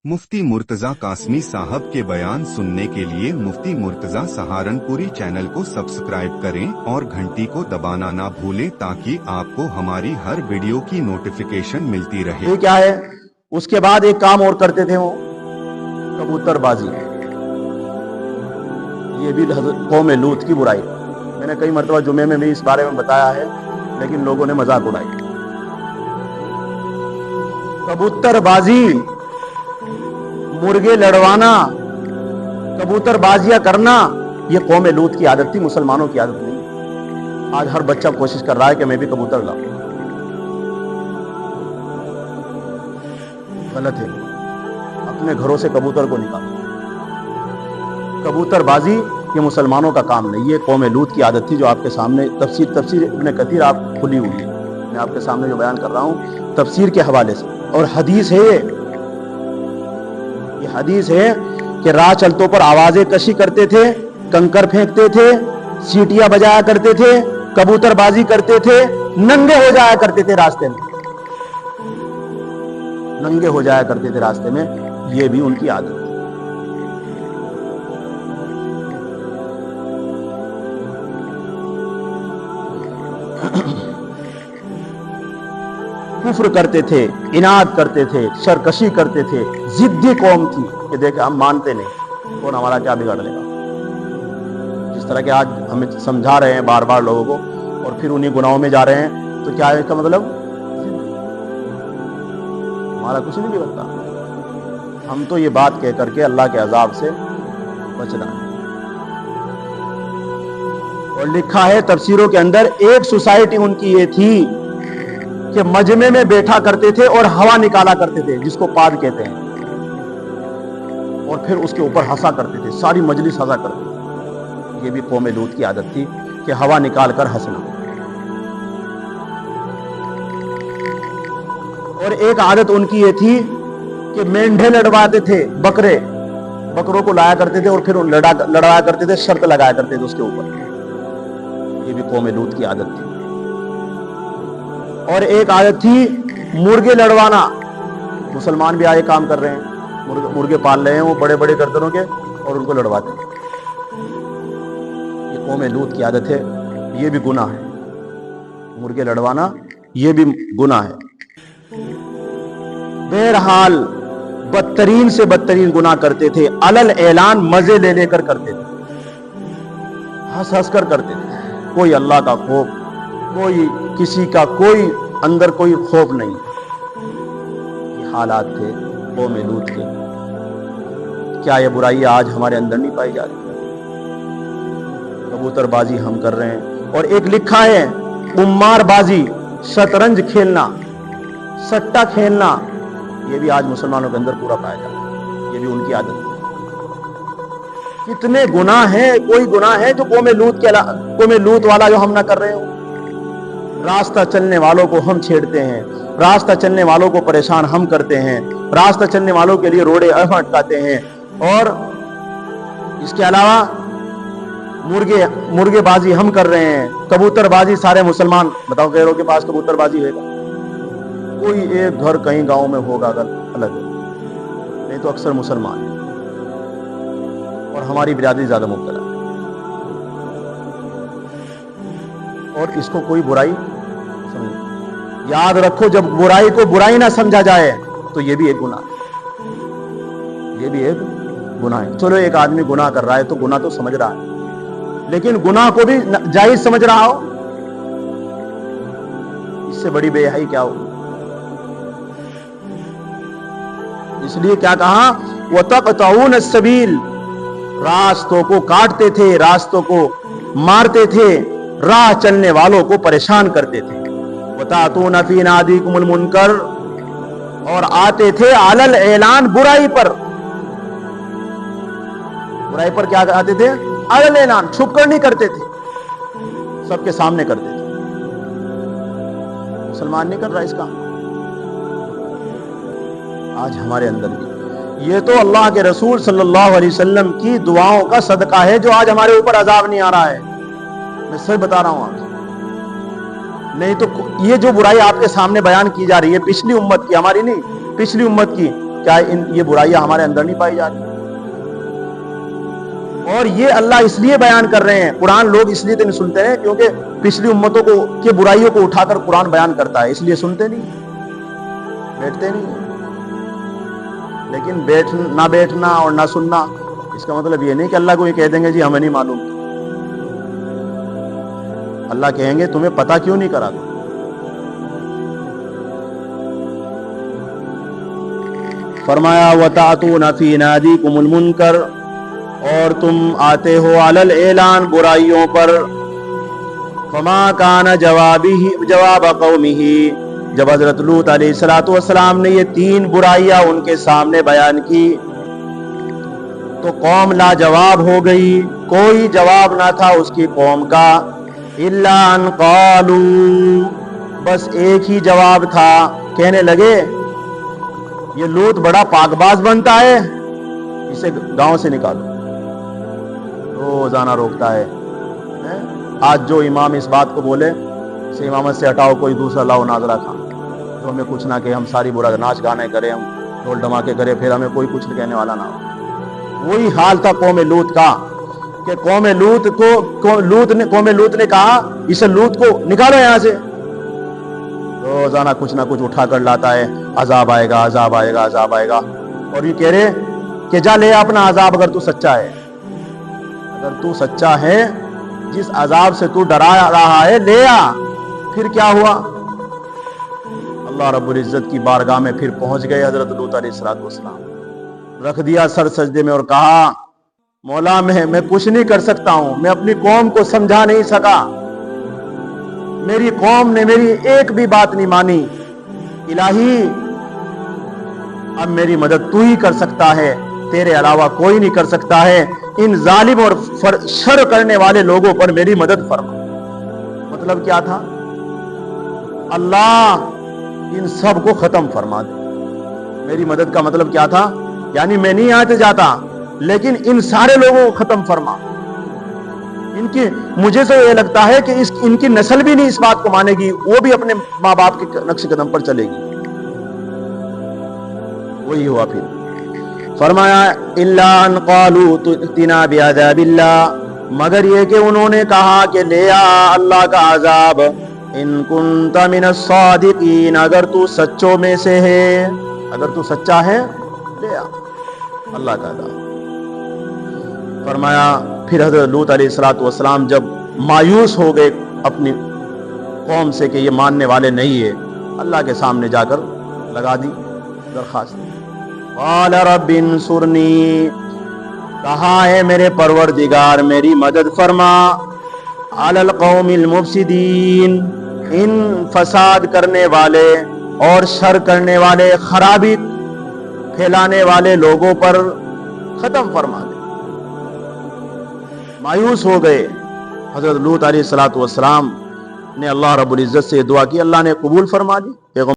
मुफ्ती मुर्तजा कासमी साहब के बयान सुनने के लिए मुफ्ती मुर्तजा सहारनपुरी चैनल को सब्सक्राइब करें और घंटी को दबाना ना भूलें ताकि आपको हमारी हर वीडियो की नोटिफिकेशन मिलती रहे। ये क्या है? उसके बाद एक काम और करते थे वो, कबूतरबाजी। ये भी कौम लूत की बुराई। मैंने कई मरतबा जुमे में भी इस बारे में बताया है, लेकिन लोगों ने मजाक उड़ाई। कबूतरबाजी, मुर्गे लड़वाना, कबूतरबाजियां करना, ये कौम लूत की आदत थी, मुसलमानों की आदत नहीं। आज हर बच्चा कोशिश कर रहा है कि मैं भी कबूतर लाऊं। गलत है। अपने घरों से कबूतर को निकालो। कबूतरबाजी ये मुसलमानों का काम नहीं, ये कौम लूत की आदत थी, जो आपके सामने तफसीर इब्न कतीर आप खुली हुई है। मैं आपके सामने जो बयान कर रहा हूं तफसीर के हवाले से, और हदीस है ये हदीस है कि राह चलतों पर आवाजें कशी करते थे, कंकर फेंकते थे, सीटियां बजाया करते थे, कबूतरबाजी करते थे, नंगे हो जाया करते थे रास्ते में, नंगे हो जाया करते थे रास्ते में। ये भी उनकी आदत। कुफ्र करते थे, इनाद करते थे, सरकशी करते थे, जिद्दी कौम थी कि देखे हम मानते नहीं, कौन हमारा क्या बिगाड़ लेगा। जिस तरह के आज हमें समझा रहे हैं बार बार लोगों को, और फिर उन्हीं गुनाहों में जा रहे हैं, तो क्या है इसका मतलब? हमारा कुछ नहीं बिगड़ता। हम तो ये बात कह करके अल्लाह के अजाब से बचना है। और लिखा है तफसीरों के अंदर, एक सोसाइटी उनकी ये थी कि मजमे में बैठा करते थे और हवा निकाला करते थे, जिसको पाद कहते हैं, और फिर उसके ऊपर हंसा करते थे, सारी मजलिस हंसा करते थे। ये भी कौम लूत की आदत थी कि हवा निकाल कर हंसना। और एक आदत उनकी ये थी कि मेंढे लड़वाते थे, बकरों को लाया करते थे और फिर लड़वाया करते थे, शर्त लगाया करते थे उसके ऊपर। ये भी कौम लूत की आदत थी। और एक आदत थी मुर्गे लड़वाना। मुसलमान भी आए काम कर रहे हैं, मुर्गे पाल रहे हैं वो बड़े बड़े गर्दनों के, और उनको लड़वाते हैं। ये कौम लूत की आदत है, ये भी गुनाह है। मुर्गे लड़वाना ये भी गुनाह है। बहरहाल बदतरीन से बदतरीन गुनाह करते थे, अलल ऐलान मजे ले लेकर करते थे, हंस हंस कर करते थे। कोई अल्लाह का खौफ, कोई किसी का कोई अंदर कोई खौफ नहीं। ये हालात थे कौम लूत के। क्या ये बुराई आज हमारे अंदर नहीं पाई जा रही? कबूतरबाजी हम कर रहे हैं। और एक लिखा है उम्मारबाजी, शतरंज खेलना, सट्टा खेलना, ये भी आज मुसलमानों के अंदर पूरा पाया जा रहा है। ये भी उनकी आदत है। कितने गुनाह हैं, कोई गुनाह है जो कौम लूत वाला जो हम ना कर रहे हो। रास्ता चलने वालों को हम छेड़ते हैं, रास्ता चलने वालों को परेशान हम करते हैं, रास्ता चलने वालों के लिए रोड़े अटकाते हैं। और इसके अलावा मुर्गेबाजी हम कर रहे हैं, कबूतरबाजी सारे मुसलमान। बताओ गैरों के पास कबूतरबाजी होगा? कोई एक घर कहीं गांव में होगा अगर अलग है, नहीं तो अक्सर मुसलमान है। और हमारी बिरादरी ज्यादा मुब्तला है। और इसको कोई बुराई समझ, याद रखो, जब बुराई को बुराई ना समझा जाए तो ये भी एक गुनाह, ये भी एक गुनाह है। चलो एक आदमी गुनाह कर रहा है तो गुनाह तो समझ रहा है, लेकिन गुनाह को भी जायज समझ रहा हो, इससे बड़ी बेहयाई क्या हो? इसलिए क्या कहा, वतक़तऊन अस्सबील, रास्तों को काटते थे, रास्तों को मारते थे, राह चलने वालों को परेशान करते थे। वतातून फी नादीकुमुल मुनकर, और आते थे अलल ऐलान, बुराई पर। बुराई पर क्या आते थे? अलल ऐलान, छुप कर नहीं करते थे, सबके सामने करते थे। मुसलमान नहीं कर रहा इसका। आज हमारे अंदर भी ये तो अल्लाह के रसूल सल्लल्लाहु अलैहि वसल्लम की दुआओं का सदका है जो आज हमारे ऊपर अजाब नहीं आ रहा है। मैं सच बता रहा हूं आपसे। नहीं तो ये जो बुराई आपके सामने बयान की जा रही है पिछली उम्मत की, हमारी नहीं, पिछली उम्मत की, کیا یہ برائیاں ہمارے اندر نہیں پائی جا رہی؟ اور یہ اللہ اس لیے بیان کر رہے ہیں، قرآن لوگ اس لیے تو نہیں سنتے ہیں کیونکہ پچھلی امتوں کی برائیوں کو اٹھا کر قرآن بیان کرتا ہے، اس لیے سنتے نہیں، بیٹھتے نہیں۔ لیکن نہ بیٹھنا اور نہ سننا اس کا مطلب یہ نہیں کہ اللہ کو یہ کہہ دیں گے جی ہمیں نہیں معلوم۔ اللہ کہیں گے تمہیں پتا کیوں نہیں کرا؟ فرمایا وَتَعْتُونَ فِي نَادِيكُمُ الْمُنْكَرَ، اور تم آتے ہو علی الاعلان برائیوں پر۔ فَمَا كَانَ جواب قَوْمِهِ، جب حضرت لوط علیہ السلام نے یہ 3 برائیاں ان کے سامنے بیان کی تو قوم لاجواب ہو گئی، کوئی جواب نہ تھا اس کی قوم کا، اِلَّا أَن قَالُوا، بس ایک ہی جواب تھا، کہنے لگے یہ لوط بڑا پاک باز بنتا ہے، اسے گاؤں سے نکالو۔ روزانہ روکتا ہے۔ آج جو امام اس بات کو بولے اسے امامت سے ہٹاؤ، کوئی دوسرا لاؤ ناظرہ خان تو ہمیں کچھ نہ کہ، ہم ساری برا ناچ گانے کریں، ہم ڈھول ڈھماکے کریں، پھر ہمیں کوئی کچھ کہنے والا نہ ہو۔ وہی حال تھا قوم لوط کا کہ قوم لوط نے کہا اسے لوط کو نکالو یہاں سے۔ روزانہ کچھ نہ کچھ اٹھا کر لاتا ہے، عذاب آئے گا، عذاب آئے گا، عذاب آئے گا، اور یہ کہہ رہے کہ جا لے اپنا عذاب اگر تو سچا ہے، اگر تو سچا ہے جس عذاب سے تو ڈرا رہا ہے لے آ۔ پھر کیا ہوا؟ اللہ رب العزت کی بارگاہ میں پھر پہنچ گئے حضرت لوط علیہ السلام، رکھ دیا سر سجدے میں اور کہا مولا میں کچھ نہیں کر سکتا ہوں، میں اپنی قوم کو سمجھا نہیں سکا، میری قوم نے میری ایک بھی بات نہیں مانی، الہی اب میری مدد تو ہی کر سکتا ہے، تیرے علاوہ کوئی نہیں کر سکتا ہے، ان ظالم اور شر کرنے والے لوگوں پر میری مدد فرما۔ مطلب کیا تھا؟ اللہ ان سب کو ختم فرما دے۔ میری مدد کا مطلب کیا تھا؟ یعنی میں نہیں آتے جاتا لیکن ان سارے لوگوں کو ختم فرما۔ مجھے تو یہ لگتا ہے کہ ان کی نسل بھی نہیں اس بات کو مانے گی، وہ بھی اپنے ماں باپ کے نقش قدم پر چلے گی۔ وہی ہوا پھر فرمایا الا ان قالوا ائتنا بعذاب اللہ، مگر یہ کہ انہوں نے کہا کہ لے آ اللہ کا عذاب، ان کنت من الصادقین، اگر تو سچوں میں سے ہے، اگر تو سچا ہے لے آ اللہ کا عذاب۔ فرمایا پھر حضرت لوط علیہ السلام جب مایوس ہو گئے اپنی قوم سے کہ یہ ماننے والے نہیں ہے، اللہ کے سامنے جا کر لگا دی درخواست، قال رب انصرنی، کہا ہے میرے پروردگار میری مدد فرما، علی القوم المفسدین، ان فساد کرنے والے اور شر کرنے والے، خرابی پھیلانے والے لوگوں پر ختم فرما دے۔ مایوس ہو گئے حضرت لوط علیہ السلام نے، اللہ رب العزت سے دعا کی، اللہ نے قبول فرما دی۔